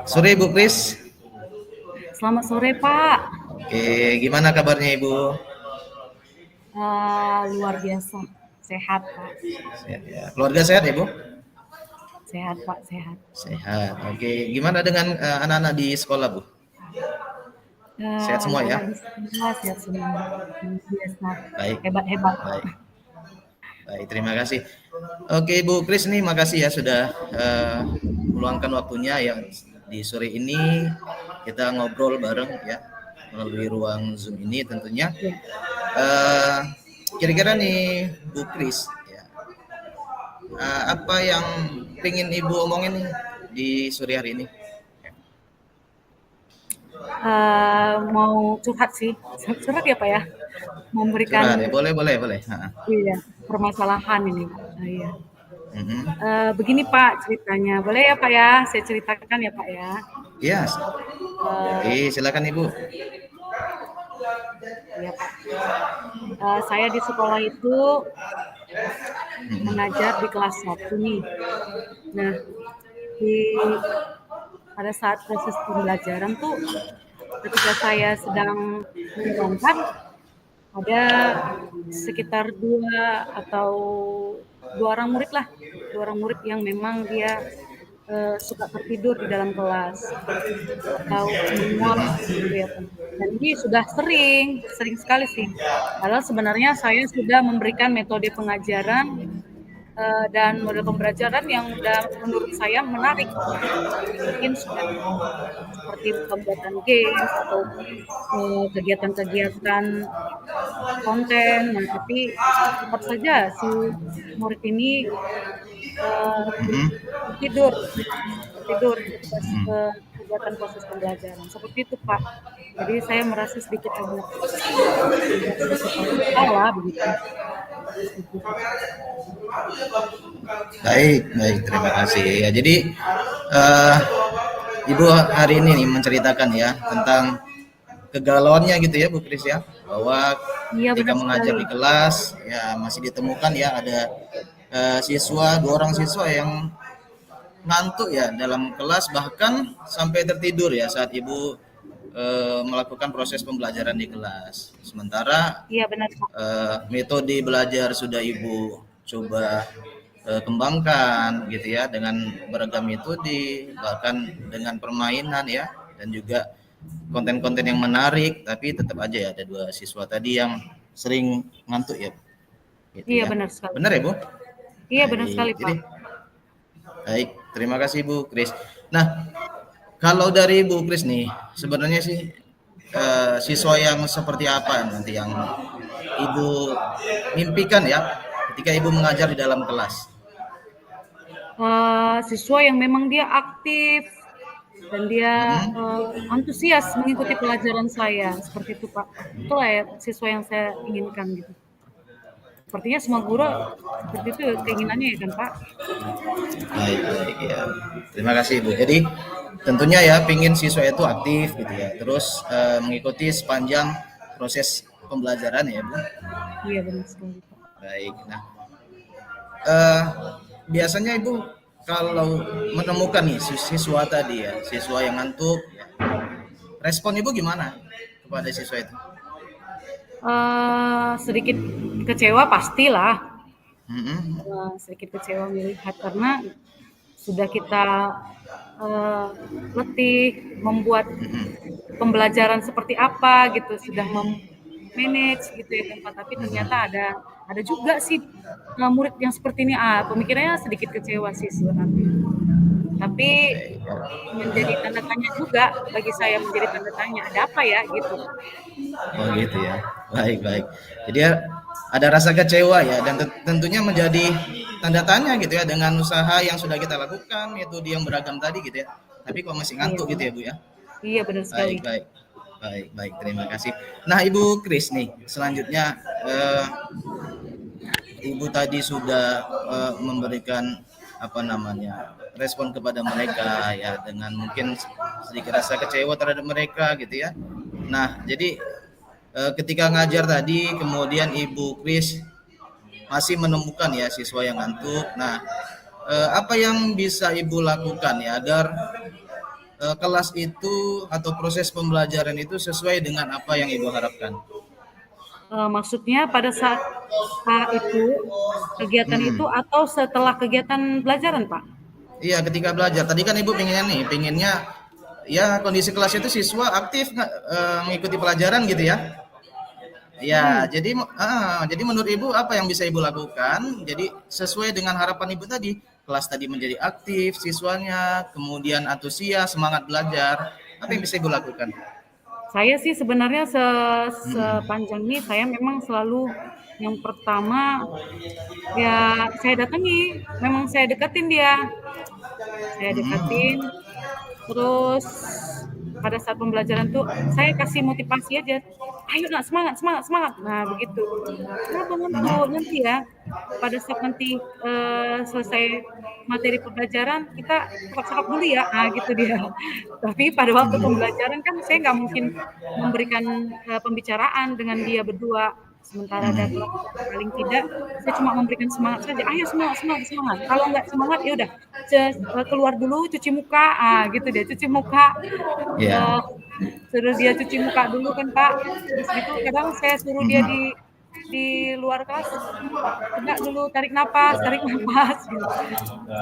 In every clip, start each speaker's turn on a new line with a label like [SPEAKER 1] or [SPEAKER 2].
[SPEAKER 1] Sore Bu Kris.
[SPEAKER 2] Selamat sore Pak.
[SPEAKER 1] Oke, gimana kabarnya Ibu?
[SPEAKER 2] Luar biasa, sehat Pak.
[SPEAKER 1] Sehat ya. Keluarga sehat ya Bu?
[SPEAKER 2] Sehat Pak, sehat.
[SPEAKER 1] Sehat. Oke, gimana dengan anak-anak di sekolah Bu? Sehat semua ya?
[SPEAKER 2] Anak-anak di sekolah sehat semua. Luar biasa,
[SPEAKER 1] Baik,
[SPEAKER 2] hebat-hebat.
[SPEAKER 1] baik, baik. Terima kasih. Oke Bu Kris nih, makasih ya sudah meluangkan waktunya ya di sore ini kita ngobrol bareng ya melalui ruang Zoom ini tentunya.
[SPEAKER 2] Ya.
[SPEAKER 1] Kira-kira nih Bu Kris ya, apa yang pengen Ibu omongin nih di sore hari ini?
[SPEAKER 2] Mau curhat sih, curhat ya Pak ya, memberikan
[SPEAKER 1] Curhat ya, boleh.
[SPEAKER 2] iya, permasalahan ini Pak. Iya.
[SPEAKER 1] Mhm.
[SPEAKER 2] Begini Pak ceritanya, boleh ya Pak ya, saya ceritakan ya Pak ya.
[SPEAKER 1] Iya,
[SPEAKER 2] Eh,
[SPEAKER 1] silakan Ibu.
[SPEAKER 2] Iya Pak. Saya di sekolah itu mengajar di kelas 1 nih. Nah, pada saat proses pembelajaran tuh ketika saya sedang menjalankan ada sekitar dua orang murid yang memang dia suka tertidur di dalam kelas atau menguap gitu ya Pak. Dan ini sudah sering sekali sih. Padahal sebenarnya saya sudah memberikan metode pengajaran dan model pembelajaran yang menurut saya menarik. Mungkin sudah seperti pembuatan games atau kegiatan-kegiatan konten. Nah, tapi tetap saja si murid ini tidur kegiatan proses pembelajaran. Seperti itu Pak. Jadi saya merasa sedikit agak salah begitu.
[SPEAKER 1] Baik, terima kasih. Ya, jadi Ibu hari ini nih menceritakan ya tentang kegalauannya gitu ya Bu Kris ya, bahwa
[SPEAKER 2] Iya
[SPEAKER 1] ketika
[SPEAKER 2] benar
[SPEAKER 1] mengajar
[SPEAKER 2] sekali.
[SPEAKER 1] di kelas ya masih ditemukan ya ada dua orang siswa yang ngantuk ya dalam kelas, bahkan sampai tertidur ya saat Ibu melakukan proses pembelajaran di kelas. Sementara
[SPEAKER 2] Iya benar Pak.
[SPEAKER 1] metode belajar sudah Ibu coba kembangkan gitu ya dengan beragam metode, bahkan dengan permainan ya, dan juga konten-konten yang menarik, tapi tetap aja ya ada dua siswa tadi yang sering ngantuk ya. Gitu
[SPEAKER 2] Iya
[SPEAKER 1] ya.
[SPEAKER 2] benar sekali.
[SPEAKER 1] Benar ya Bu?
[SPEAKER 2] Iya benar sekali Pak.
[SPEAKER 1] Jadi, baik, terima kasih Bu Kris. Nah, kalau dari Bu Kris nih, sebenarnya sih siswa yang seperti apa nanti yang Ibu mimpikan ya ketika Ibu mengajar di dalam kelas?
[SPEAKER 2] Siswa yang memang dia aktif dan dia antusias mengikuti pelajaran saya, seperti itu Pak. Itulah ya siswa yang saya inginkan gitu. Sepertinya semua guru seperti itu keinginannya ya kan Pak?
[SPEAKER 1] Baik ya. Terima kasih Ibu. Jadi tentunya ya pingin siswa itu aktif gitu ya, terus mengikuti sepanjang proses pembelajaran ya Bu.
[SPEAKER 2] Iya benar sekali Pak.
[SPEAKER 1] Baik. Nah, biasanya Ibu kalau menemukan nih siswa tadi ya, siswa yang ngantuk, ya, respon Ibu gimana kepada siswa itu?
[SPEAKER 2] Sedikit kecewa pastilah.
[SPEAKER 1] Mm-hmm.
[SPEAKER 2] Sedikit kecewa melihat karena sudah kita letih membuat pembelajaran seperti apa gitu, sudah manage gitu ya kan Pak, tapi ternyata ada juga sih murid yang seperti ini. Pemikirannya sedikit kecewa sih sebenarnya. Tapi menjadi tanda tanya juga bagi saya, menjadi tanda tanya ada apa ya gitu.
[SPEAKER 1] Oh gitu ya. Baik. Jadi ada rasa kecewa ya, dan tentunya menjadi tanda tanya gitu ya dengan usaha yang sudah kita lakukan, metode yang beragam tadi gitu ya. Tapi kok masih ngantuk gitu ya Bu ya?
[SPEAKER 2] Iya benar sekali.
[SPEAKER 1] Baik, terima kasih. Nah Ibu Kris nih, selanjutnya Ibu tadi sudah memberikan apa namanya, respon kepada mereka ya, dengan mungkin sedikit rasa kecewa terhadap mereka gitu ya. Nah, jadi ketika ngajar tadi kemudian Ibu Kris masih menemukan ya siswa yang ngantuk. Nah, apa yang bisa Ibu lakukan ya agar kelas itu atau proses pembelajaran itu sesuai dengan apa yang Ibu harapkan?
[SPEAKER 2] Maksudnya pada saat itu, kegiatan itu
[SPEAKER 1] Hmm.
[SPEAKER 2] atau setelah kegiatan pelajaran, Pak?
[SPEAKER 1] Iya, ketika belajar. Tadi kan Ibu pengennya ya kondisi kelas itu siswa aktif mengikuti pelajaran gitu ya. Ya,
[SPEAKER 2] Hmm.
[SPEAKER 1] jadi menurut Ibu apa yang bisa Ibu lakukan? Jadi sesuai dengan harapan Ibu tadi, kelas tadi menjadi aktif siswanya, kemudian antusias, semangat belajar. Apa yang bisa Ibu lakukan?
[SPEAKER 2] Saya sih sebenarnya
[SPEAKER 1] Hmm.
[SPEAKER 2] sepanjang ini saya memang selalu yang pertama ya saya datangi, memang saya deketin dia. Saya
[SPEAKER 1] Hmm.
[SPEAKER 2] deketin, terus pada saat pembelajaran tuh saya kasih motivasi aja, "Ayo Nak, semangat semangat semangat." Nah begitu. "Kenapa ngantuk?
[SPEAKER 1] Hmm.
[SPEAKER 2] Nanti ya, pada saat nanti, selesai materi pembelajaran kita cakap-cakap dulu ya." Ah gitu dia. Tapi pada waktu pembelajaran kan saya nggak mungkin memberikan, pembicaraan dengan dia berdua, sementara ada kelas
[SPEAKER 1] Hmm.
[SPEAKER 2] yang paling tidak saya cuma memberikan semangat saja, "Ayo semangat semangat semangat." Kalau nggak semangat ya udah keluar dulu cuci muka, ah gitu deh, cuci muka,
[SPEAKER 1] Ya.
[SPEAKER 2] eee, suruh dia cuci muka dulu kan, Pak. Habis gitu kadang saya suruh dia
[SPEAKER 1] Hmm.
[SPEAKER 2] di luar kelas, coba dulu tarik napas gitu.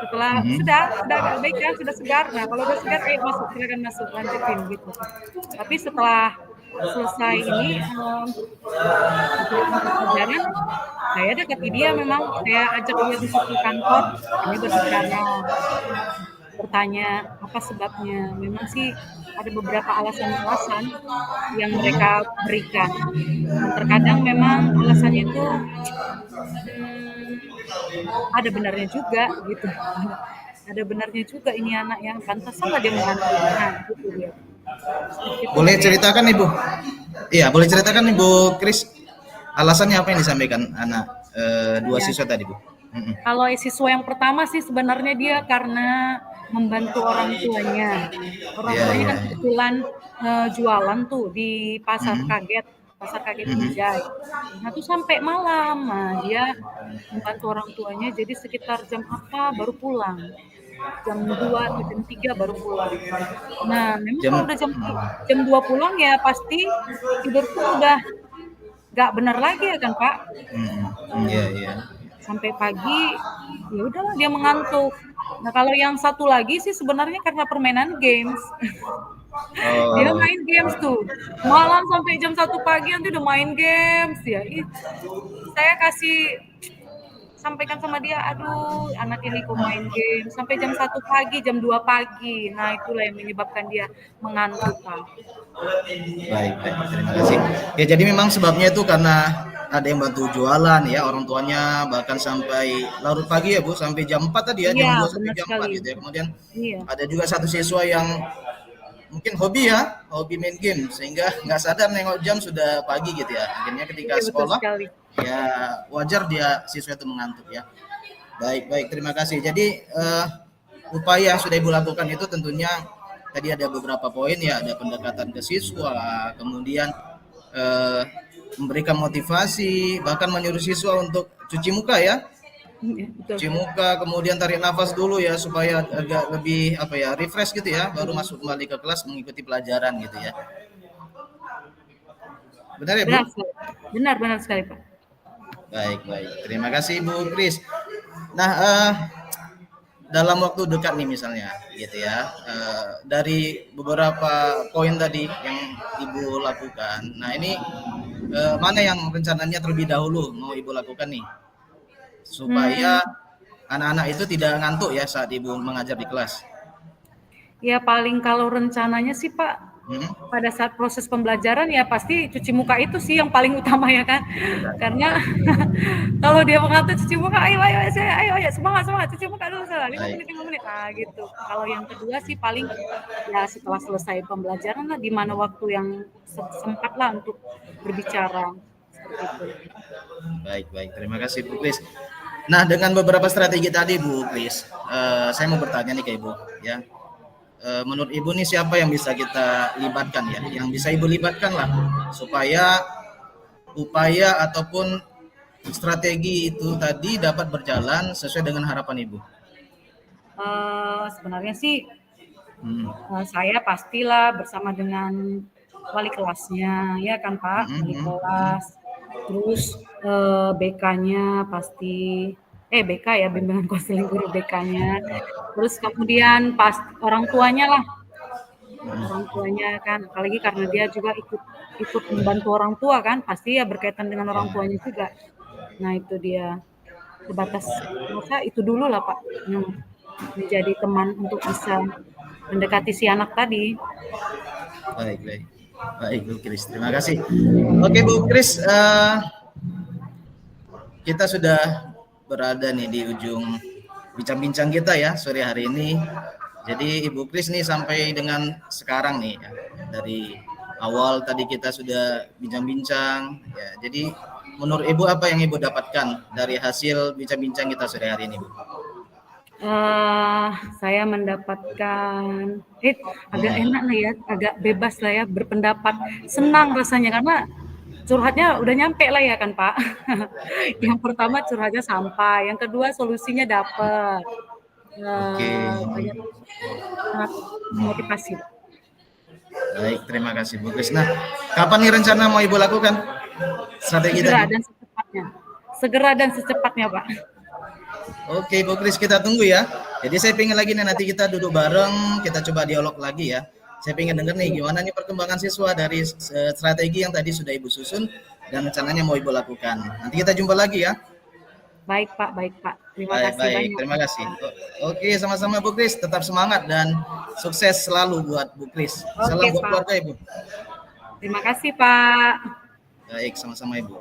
[SPEAKER 2] Setelah
[SPEAKER 1] Hmm.
[SPEAKER 2] sudah agak baik kan, sudah segar. Nah, kalau udah segar, ayo masuk, silakan masuk, lanjutin gitu. Tapi setelah selesai ini, kegiatan pembelajaran, saya dekati dia memang, saya ajak dia duduk di kantor, kami berbicara, bertanya apa sebabnya. Memang sih ada beberapa alasan-alasan yang mereka
[SPEAKER 1] Hmm.
[SPEAKER 2] berikan dan terkadang memang alasannya itu, mmm, ada benarnya juga gitu. Ada benarnya juga ini anak yang pantasanlah dia mengantuk. Nah, gitu dia. Seperti itu
[SPEAKER 1] Boleh
[SPEAKER 2] Mas ya.
[SPEAKER 1] ceritakan Ibu? Iya, boleh
[SPEAKER 2] Apa?
[SPEAKER 1] ceritakan Ibu Kris alasannya apa yang disampaikan anak dua
[SPEAKER 2] Ya.
[SPEAKER 1] siswa tadi Bu? Mm-mm.
[SPEAKER 2] Kalau siswa yang pertama sih sebenarnya dia karena membantu orang tuanya. Orang
[SPEAKER 1] Iya,
[SPEAKER 2] tuanya
[SPEAKER 1] iya,
[SPEAKER 2] kan
[SPEAKER 1] iya.
[SPEAKER 2] kebetulan, jualan tuh di
[SPEAKER 1] Mm-mm.
[SPEAKER 2] Pasar Kaget
[SPEAKER 1] Mm-mm.
[SPEAKER 2] Binjai. Nah, tuh sampai malam. Nah, dia membantu orang tuanya jadi sekitar jam apa baru pulang. Jam 2 atau jam 3 baru pulang. Nah, memang
[SPEAKER 1] Jam
[SPEAKER 2] kalau udah jam 2 pulang ya pasti tidur tuh udah nggak benar lagi ya kan, Pak?
[SPEAKER 1] Mm-mm. Iya, iya.
[SPEAKER 2] Sampai pagi, ya udahlah dia mengantuk. Nah, kalau yang satu lagi sih sebenarnya karena permainan games. Dia
[SPEAKER 1] Oh,
[SPEAKER 2] main games tuh, malam sampai jam 1 pagi nanti udah main games ya. Saya kasih sampaikan sama dia, "Aduh, anak ini kok main game sampai jam 1 pagi, jam 2 pagi." Nah, itulah yang menyebabkan dia mengantuk, Pak.
[SPEAKER 1] baik, baik. Terima kasih. Ya, jadi memang sebabnya itu karena ada yang bantu jualan ya, orang tuanya bahkan sampai larut pagi ya Bu, sampai jam 4 tadi ya,
[SPEAKER 2] Iya,
[SPEAKER 1] jam 2 sampai
[SPEAKER 2] benar
[SPEAKER 1] jam 4
[SPEAKER 2] sekali.
[SPEAKER 1] gitu ya. Kemudian
[SPEAKER 2] Iya,
[SPEAKER 1] ada juga satu siswa yang mungkin hobi main game sehingga nggak sadar nengok jam sudah pagi gitu ya. Akhirnya ketika
[SPEAKER 2] iya betul
[SPEAKER 1] sekolah
[SPEAKER 2] sekali.
[SPEAKER 1] ya wajar dia siswa itu mengantuk ya. Baik, baik, terima kasih. Jadi upaya yang sudah Ibu lakukan itu tentunya tadi ada beberapa poin ya, ada pendekatan ke siswa, kemudian eh, memberikan motivasi, bahkan menyuruh siswa untuk cuci muka ya,
[SPEAKER 2] Iya, betul.
[SPEAKER 1] cuci muka, kemudian tarik nafas dulu ya supaya agak lebih apa ya, refresh gitu ya, baru
[SPEAKER 2] Mhm.
[SPEAKER 1] masuk kembali ke kelas mengikuti pelajaran gitu ya. Benar ya Bu?
[SPEAKER 2] Benar sekali. Benar benar sekali, Pak.
[SPEAKER 1] Baik, baik. Terima kasih Bu Kris. Nah, dalam waktu dekat nih misalnya gitu ya, dari beberapa poin tadi yang Ibu lakukan, nah ini mana yang rencananya terlebih dahulu mau Ibu lakukan nih
[SPEAKER 2] Mmm,
[SPEAKER 1] supaya anak-anak itu tidak ngantuk ya saat Ibu mengajar di kelas.
[SPEAKER 2] ya paling kalau rencananya sih, Pak,
[SPEAKER 1] Hmm?
[SPEAKER 2] pada saat proses pembelajaran ya pasti cuci muka itu sih yang paling utama ya kan. Karena kalau dia mengantuk cuci muka, "Ayo ayo ayo ayo semangat semangat cuci muka dulu sana, 5
[SPEAKER 1] Baik.
[SPEAKER 2] menit 5 menit." Ah, gitu. Kalau yang kedua sih paling ya setelah selesai pembelajaran lah di mana waktu yang sempat lah untuk berbicara, seperti itu.
[SPEAKER 1] Baik, baik. Terima kasih Bu Kris. Nah, dengan beberapa strategi tadi Bu Kris, saya mau bertanya nih ke Ibu ya. Menurut Ibu nih siapa yang bisa kita libatkan ya? Yang bisa Ibu libatkan lah supaya upaya ataupun strategi itu tadi dapat berjalan sesuai dengan harapan Ibu.
[SPEAKER 2] Sebenarnya sih saya pastilah bersama dengan wali kelasnya, ya kan Pak, wali kelas. Terus BK-nya pasti, BK ya, bimbingan konseling guru BK-nya. Terus kemudian orang tuanya lah, orang tuanya kan, apalagi karena dia juga ikut membantu orang tua kan, pasti ya berkaitan dengan orang tuanya juga. Nah itu dia, sebatas masa itu dulu lah Pak, menjadi teman untuk bisa mendekati si anak tadi.
[SPEAKER 1] Baik Bu Kris, terima kasih. Oke Bu Kris, kita sudah berada nih di ujung bincang-bincang kita ya sore hari ini. Jadi Ibu Kris nih sampai dengan sekarang nih ya, dari awal tadi kita sudah bincang-bincang ya. Jadi menurut Ibu apa yang Ibu dapatkan dari hasil bincang-bincang kita sore hari ini, Bu?
[SPEAKER 2] Saya mendapatkan agak enak lah ya, agak bebas lah ya berpendapat. Senang rasanya karena curhatnya udah nyampe lah ya kan Pak. Yang pertama curhatnya sampai, yang kedua solusinya dapat. Banyak sangat motivasi.
[SPEAKER 1] Baik, terima kasih Bu Kris. Nah, kapan nih rencana mau Ibu lakukan strategi tadi?
[SPEAKER 2] Segera dan secepatnya Pak.
[SPEAKER 1] Oke Bu Kris, kita tunggu ya. Jadi saya pengen lagi nih nanti kita duduk bareng, kita coba dialog lagi ya. Saya pengen dengar nih gimana nih perkembangan siswa dari strategi yang tadi sudah Ibu susun dan rencananya mau Ibu lakukan. Nanti kita jumpa lagi ya.
[SPEAKER 2] Baik Pak. Terima kasih banyak.
[SPEAKER 1] Terima kasih. Oke, sama-sama Bu Kris, tetap semangat dan sukses selalu buat Bu Kris. Salam buat keluarga Ibu.
[SPEAKER 2] Terima kasih Pak.
[SPEAKER 1] Baik, sama-sama Ibu.